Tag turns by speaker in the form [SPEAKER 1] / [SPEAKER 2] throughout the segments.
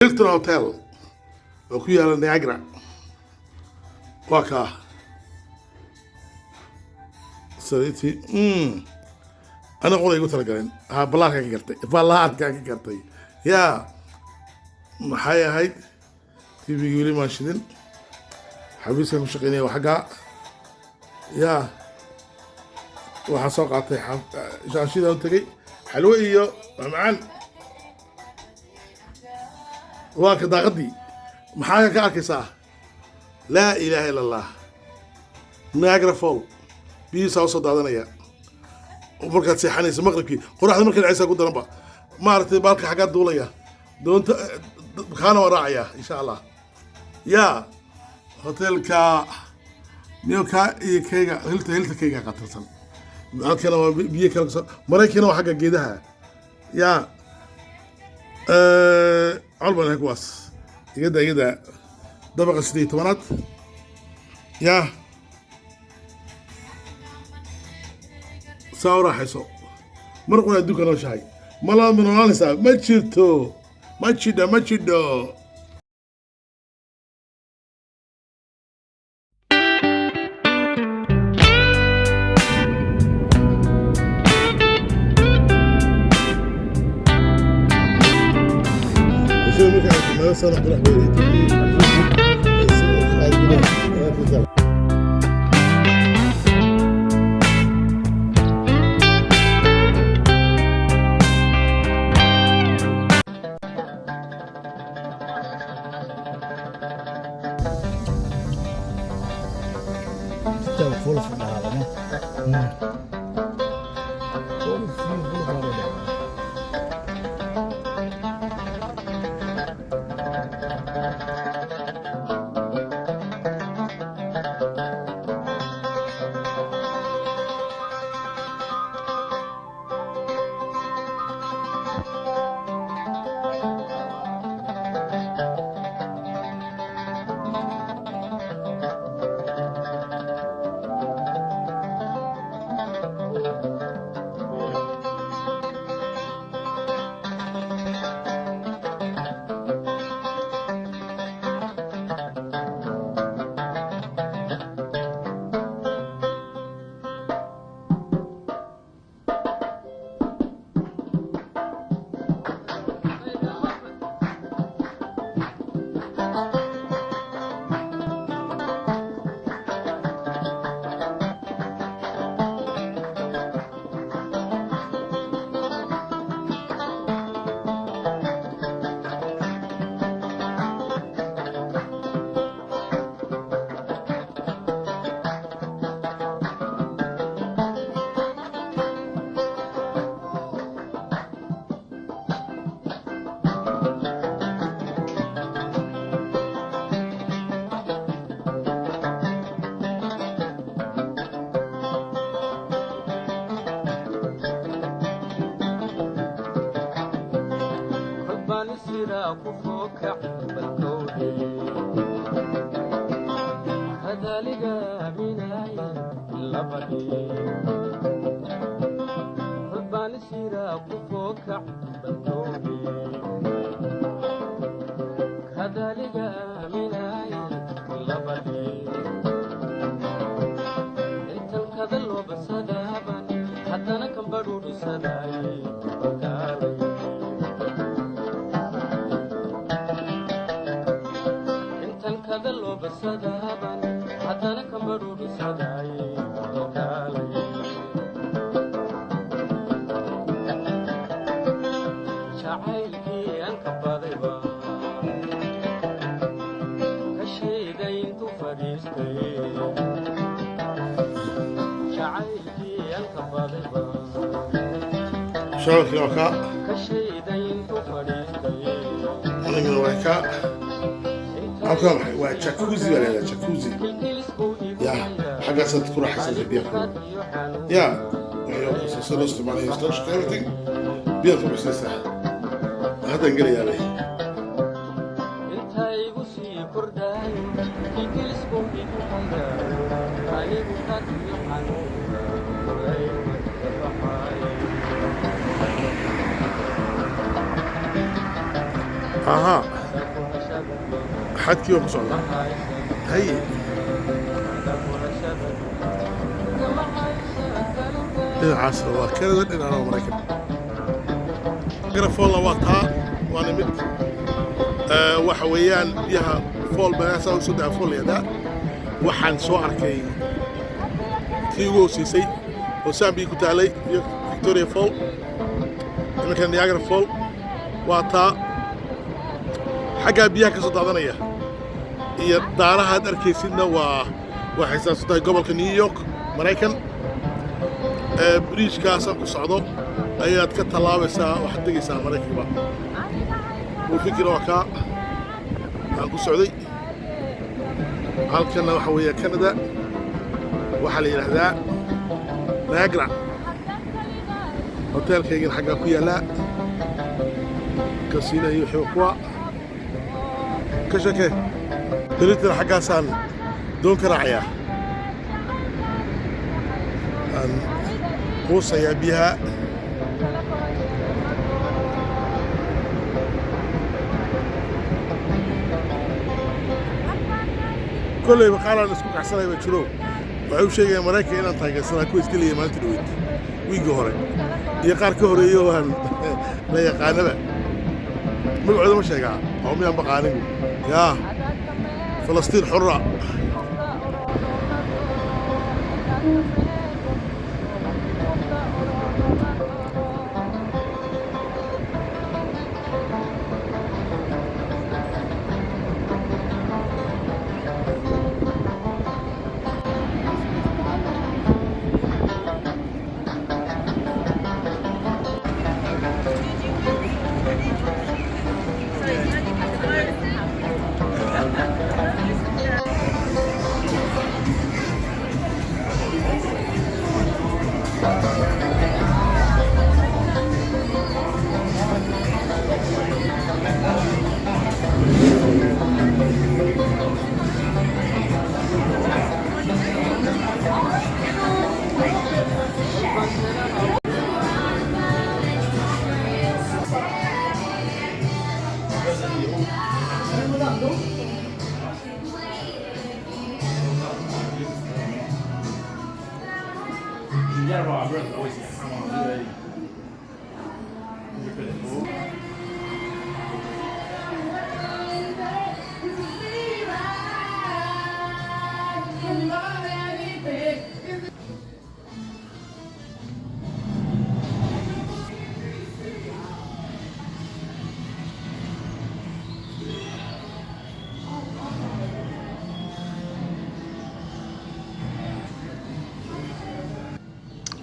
[SPEAKER 1] هيلتون هوتيل oo ku yaala Niagara waa kaa sariirtii ana qoray igu talagaleen balaarka ka gartay yaa maxay ahayd TV-gii weli maan shidin xafiiskan ku shaqeynaya waa xaggaa yaa waxaan soo qaatay shaashidaan u tegey xalwo iyo macmacaan waa ka daaqadii maxaa ka arkaysaa laa ilaaha ila allah Niagara Fall biyihiisa usoo daadanaya markaad seexanaysa maqribkii qoraxda markay dhacaysaa ku daranba maaragtay baalka xaggaa duulaya doonta kaana waa raacaya insha allah yaa hotelka niyowka iyo kayga hilta kayga qatarsan halkana waa biyo kala maraykina waa xagga geedaha yaa علبة هيك واس يقدا دبقة 18 يا ساورا حيسو مرقنا يدوك أنا شاي ملا من ونالسا ما تشيرتو ما تشيدو ما صار عبد الرحمن شوف يوكا أنا من ويكا أوكا وجاكوزي ولا جاكوزي يا حاجة ستكون حسن بياكل يا يوكا سلست معي يستوش everything بياكل بس لسه هذا انقلي عليه Aha. حدكي وقصة هي العصر وكندا إلى أمريكا جرافولا وقتها وأنا مد وحويان بها فول بناسا وسودها فول يدا وحن صور كي تيجو سيسي وسامبي كتالي فيكتوريا فول إنه كان نياجرا فول وقتها حاجة بيها كصدادنية هي دارها دركيسنا وحساسة قبل نيويورك مريكان بريش كاسا كصعدو أيات كتلاوسا وحد جيسا مريكان بقى وفكرة وكا عن كصعدي halkana waxa weeye Canada waxa la yiraahdaa Niagara hotelkayga xagga ku yaala casino iyo xooqwa ka shakee dalitada xaggaasan doon ka raacaya aan qoosaya biyaha كل مقالة نسكوك عسلا يبتشلو وعيو شيء مريكا إنا نتاقى سنة كويس كل يمان تلويت ويقو هوري يقار كهوري يوهن لا يقانا بقى مقعودة ما شيء قاعد هم ينبقى يا فلسطين حرة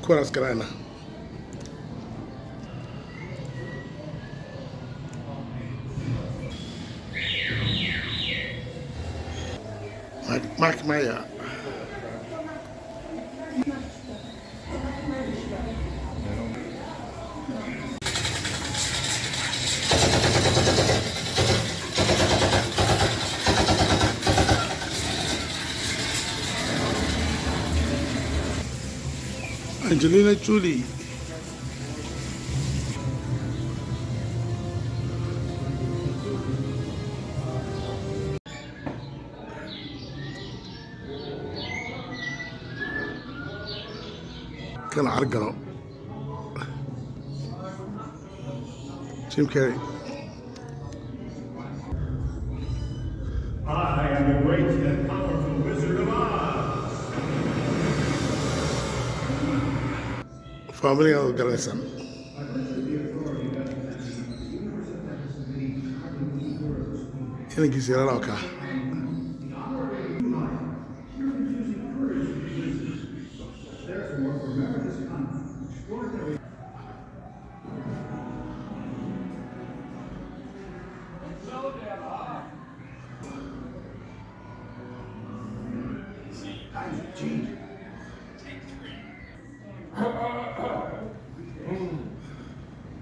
[SPEAKER 1] كوراس كرانا معك معايا أنجلينا جولي كان عرقلو جيم كاري
[SPEAKER 2] I am the great and powerful Wizard of Oz.
[SPEAKER 1] فاميلي غريسان هنا كيسير راوكا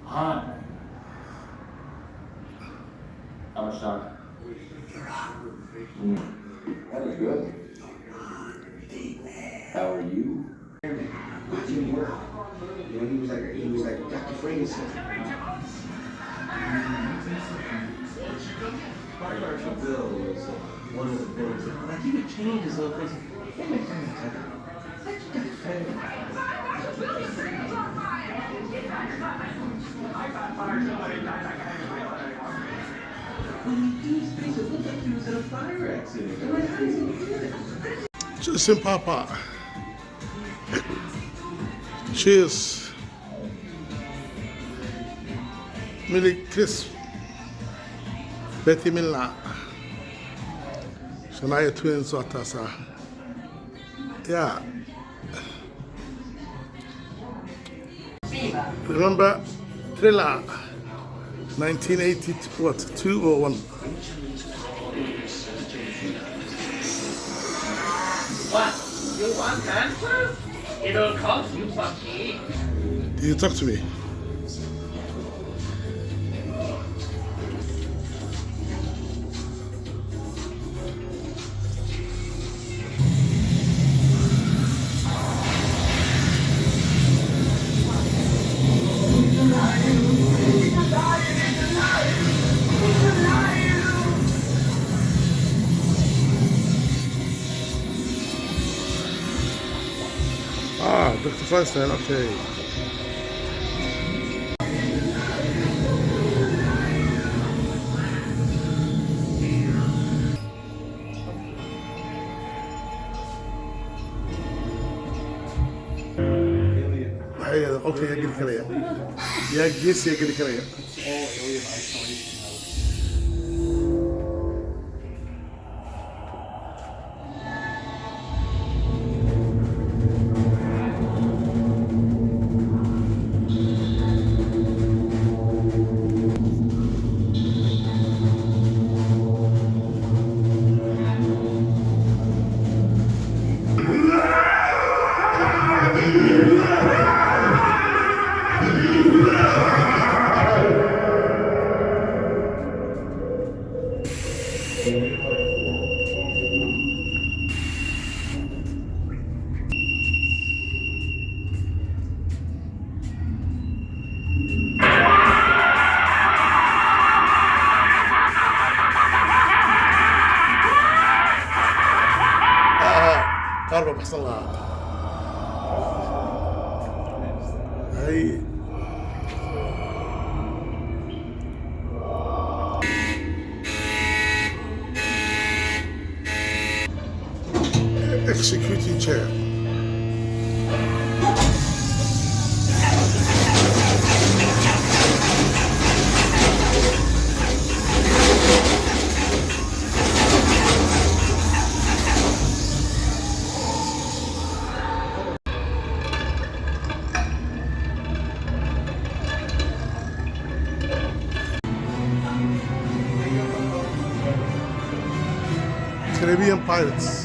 [SPEAKER 3] Hi. I'm Sean. That was good. How are you?
[SPEAKER 4] Watching him work. You know, he was like Dr. Frankenstein. Bill was one of the things that, like, he would change his little things. Hey, my friend, when he do things, it looked like he was in a fire accident. I'm like, how does he do that?
[SPEAKER 1] Justin Papa. Cheers. Millie Crisp. Betty Miller. Shania Twins Watasa. Yeah. Remember Thriller 1980 what 2 or 1?
[SPEAKER 5] What? You want answer? It'll cost you something.
[SPEAKER 1] Did you talk to me? Ah, Dr. Feinstein, okay. Okay, يا قلت كريه يا جيس يا قلت كريه قاربة بحصل لها هاي executing chair. Caribbean Pirates.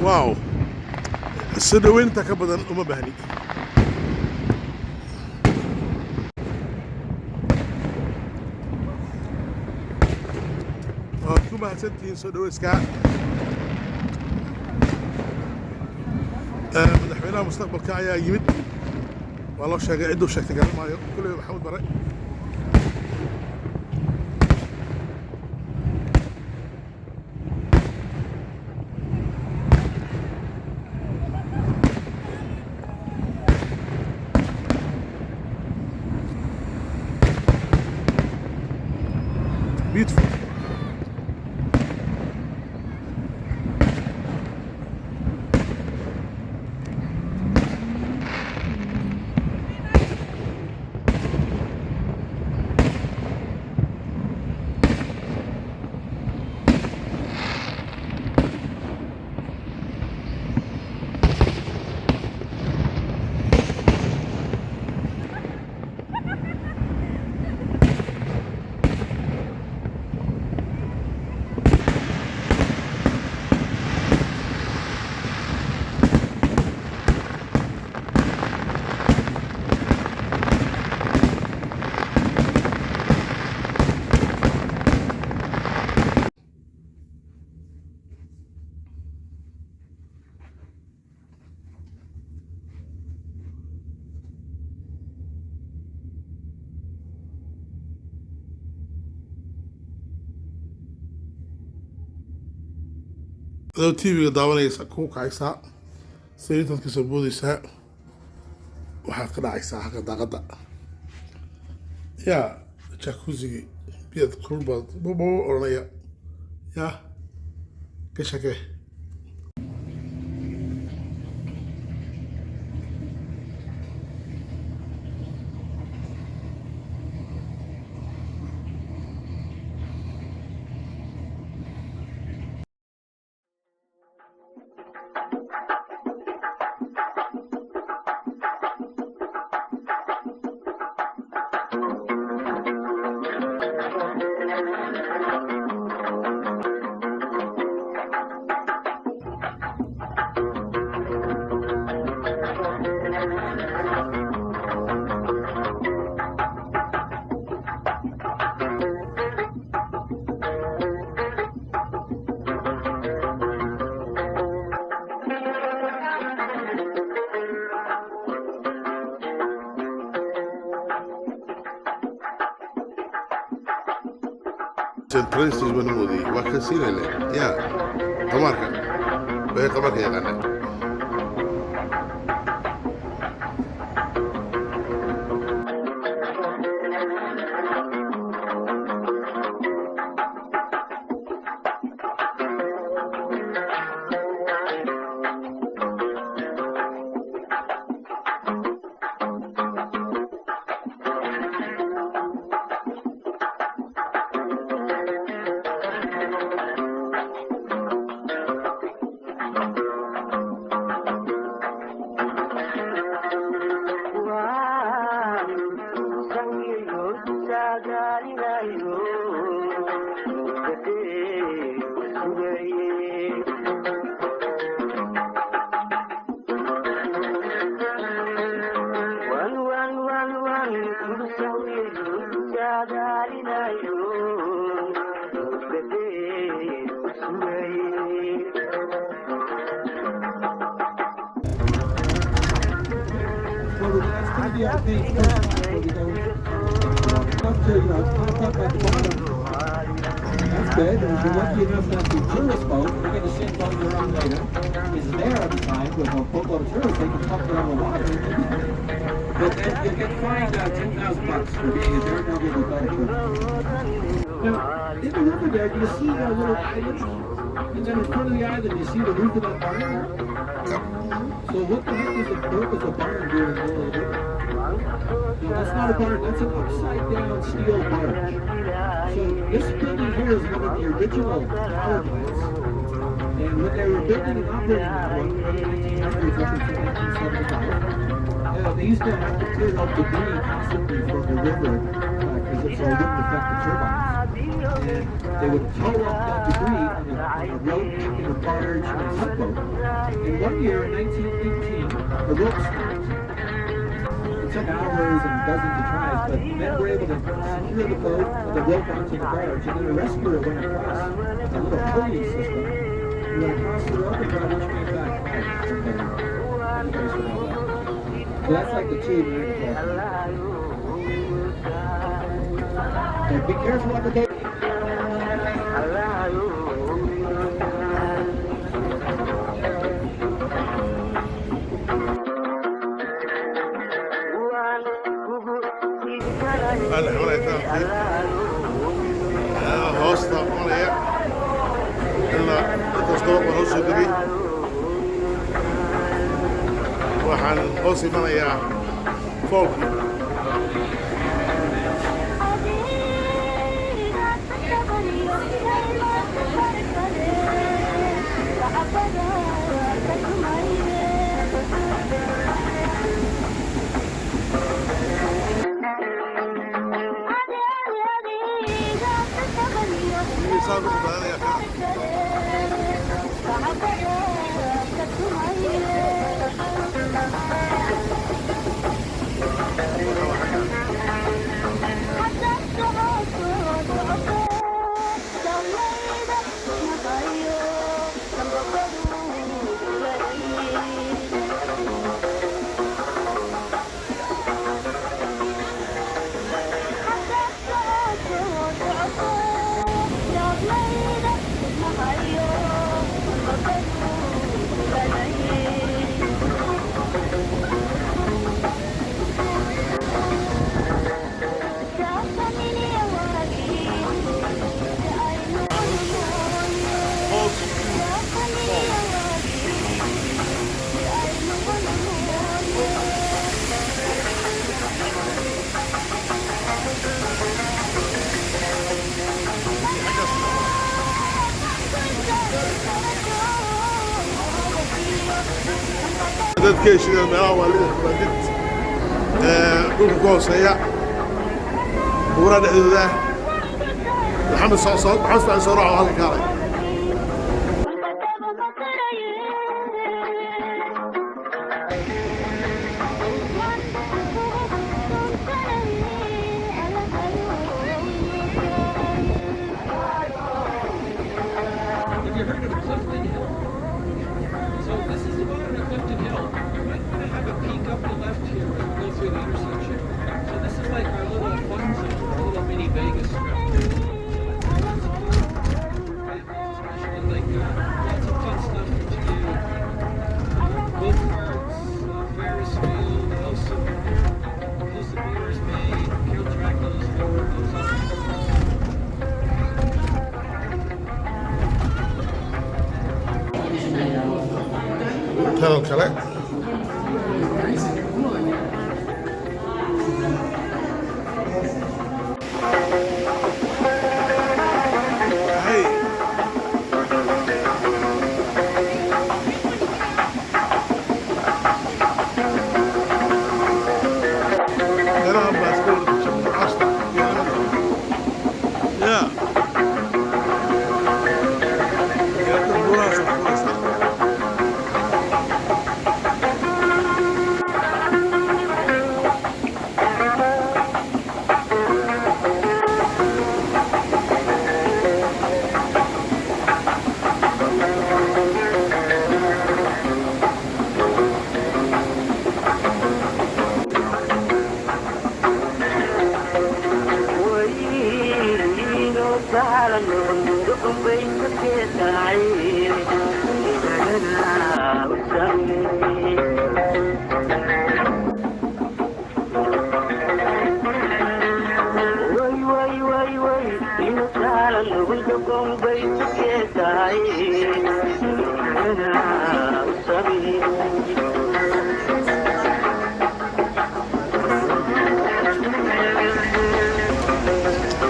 [SPEAKER 1] واو السدوين انت كبدن وما بهني كما هسنتين سدويسكا مدحوينها مستقبل كايا يمد والله شاقع عدو شاكتا قال مايو كله محمود بري beautiful. لو تيفيga daawanaysa ku kacaysaa sariirtaad ka soo boodaysaa waxaad ka dhacaysaa xagga daaqadda yaa jacuzzi biyad kulul baad bobo oranaya yaa ka shakee Prestige banamudi waa ka siinayna yaa qamarka bay qamarka yaqaana
[SPEAKER 6] the arcade first before we go up to, top up at the bottom. That's good. And if you're lucky enough to have the tourist boat, we're going to send one you're on later, is there at the time with a boatload of tourists, they can pump it on the water. But then you'll get fined $10,000 for being a Daredevil with boat trip. Now, in the river there, do you see a little island? And then in front of the island, you see the roof of that barn there? So what the heck is the purpose of barn doing in the middle of the river? No, that's not a barn, that's an upside down steel barge. So this building here is one of the original power plants. And when they were building and operating that one in the 1900s up until 1975, they used to have to clear up debris constantly from the river because it wouldn't affect the turbines. And they would tow up that debris on a rope, in a barge, and a tugboat. And one year in 1918, the rope snapped. It took hours and dozens of tries, but men were able to secure the boat and the rope onto the barge, and then a rescuer went across a little pulley system, went across the rope and got each man back home. So that's like the tube in the and be careful on the boat.
[SPEAKER 1] أنا حولي تاخذ هوستا مريا إلا تستوق وهوس دبي وحن هوسي مريا فوق dadka shida meelaha waalid dhulka ku hooseeya buuraha dhexdooda maxamed socod maxamed soo raaco halka kaalay Tunnel kale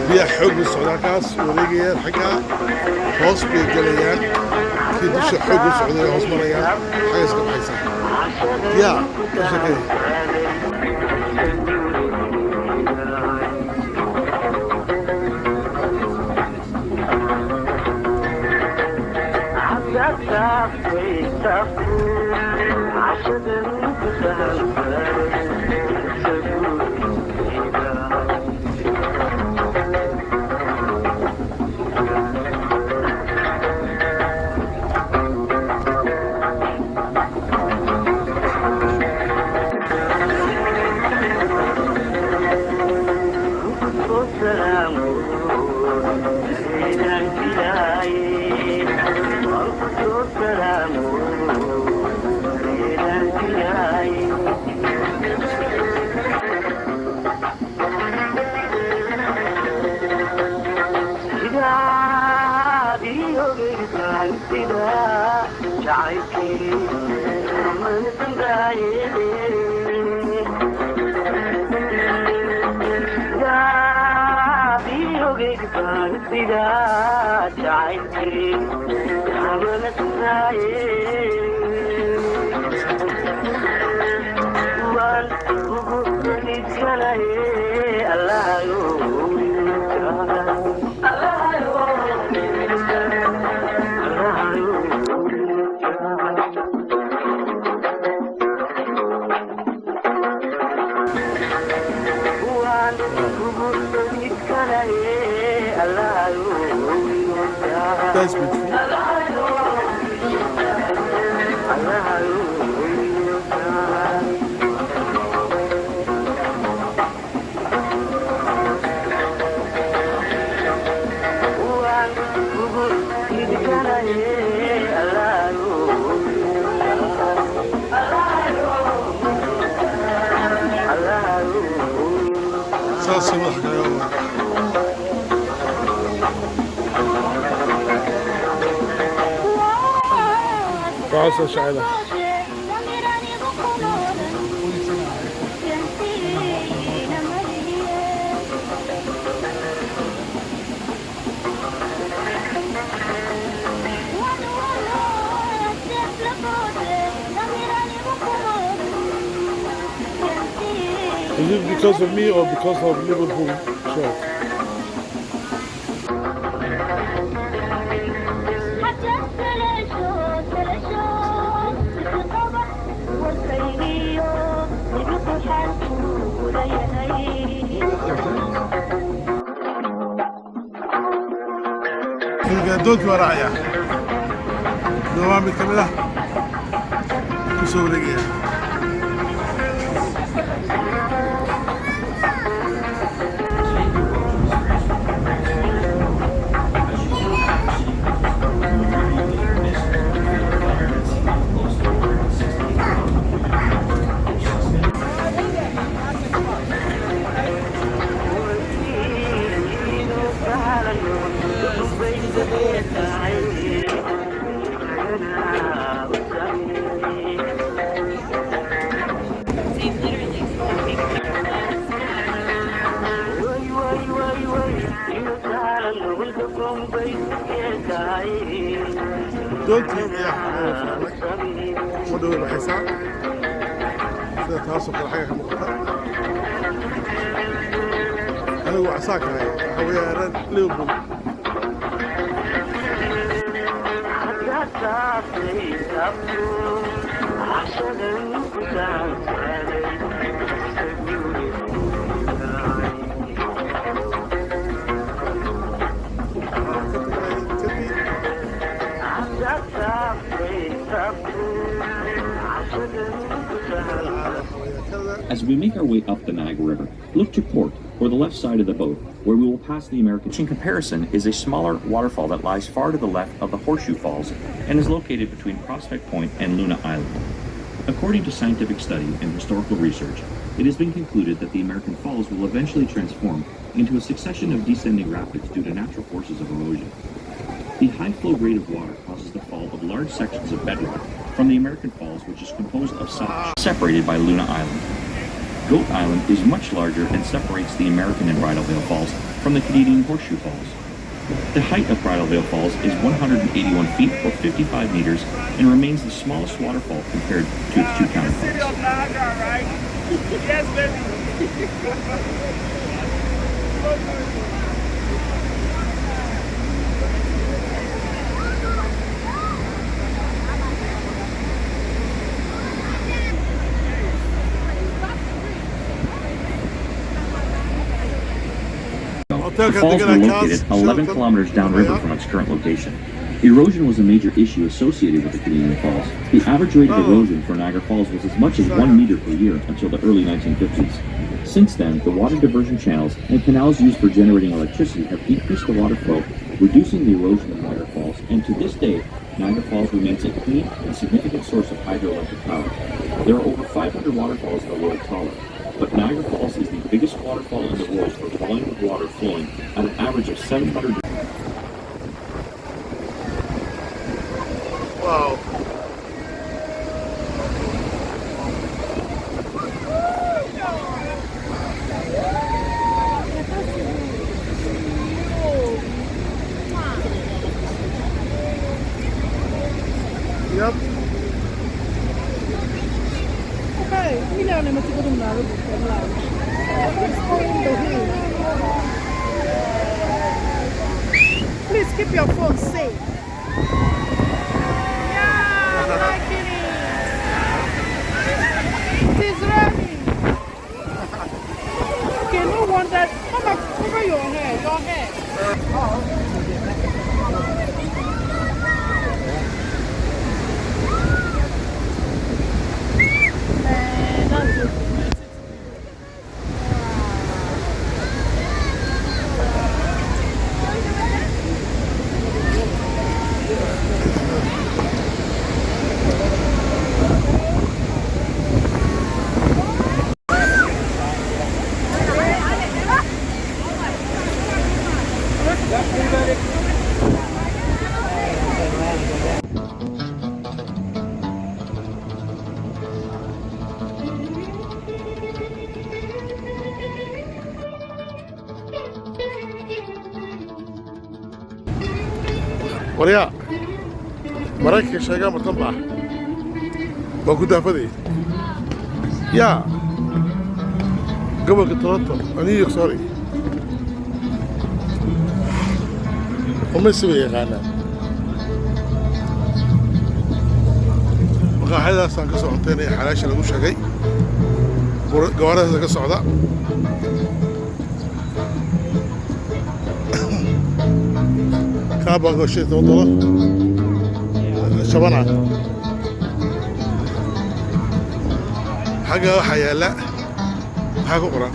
[SPEAKER 1] biyaha xoog u socda halkaas wareegayaan xagga hoos bay gelayaan kii dusha xoog u socday hoos marayaan xagga iska baxaysa yaa shakay That's beautiful. saas wax كعصا شعلة Is it because of me or because of Liverpool shirt? القادوت ورايا دوام كاملة كسورية دولتي يا مدور الحساب سيدة تواصل كل حاجة مقطع أنا هو عساك هاي حوية رد ليوبول
[SPEAKER 7] As we make our way up the Niagara River, look to port or the left side of the boat, where we will pass the American. In comparison is a smaller waterfall that lies far to the left of the Horseshoe Falls and is located between Prospect Point and Luna Island. According to scientific study and historical research, it has been concluded that the American Falls will eventually transform into a succession of descending rapids due to natural forces of erosion. The high flow rate of water causes the fall of large sections of bedrock from the American Falls, which is composed of such separated by Luna Island. Goat Island is much larger and separates the American and Bridal Veil Falls from the Canadian Horseshoe Falls. The height of Bridal Veil Falls is 181 feet or 55 meters and remains the smallest waterfall compared to its two counterparts. The falls were located 11 kilometers downriver from its current location. Erosion was a major issue associated with the Canadian Falls. The average rate of erosion for Niagara Falls was as much as 1 meter per year until the early 1950s. Since then, the water diversion channels and canals used for generating electricity have decreased the water flow, reducing the erosion of Niagara Falls, and to this day, Niagara Falls remains a clean and significant source of hydroelectric power. There are over 500 waterfalls in the world taller, but Niagara Falls is the biggest waterfall in the world for volume of water flowing at an average of 700.
[SPEAKER 1] Wow. Yep.
[SPEAKER 8] Please keep your phone safe. Yeah, I like it. It is ready. Okay, no wonder. Come on, cover your hair. Your hair. That's it.
[SPEAKER 1] waryaa maraykanka sheegaa ma tanba waa ku daafadaya yaa gobolka toronto new york sorry umasi bay yaqaanaan maqaaxyadaasaan ka soo cuntaynaya xalaasha lagu sheegay gawaaradaasa ka socda كابا قوشي $7 شبنا حاجة حيالة حاجة قرآن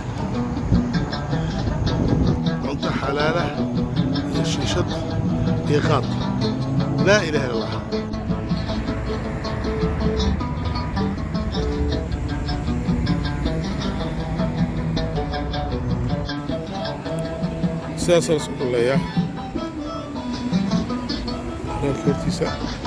[SPEAKER 1] أنت حلالة يشد يقاط لا إله إلا الله سياسة رسول الله يا كرتيسة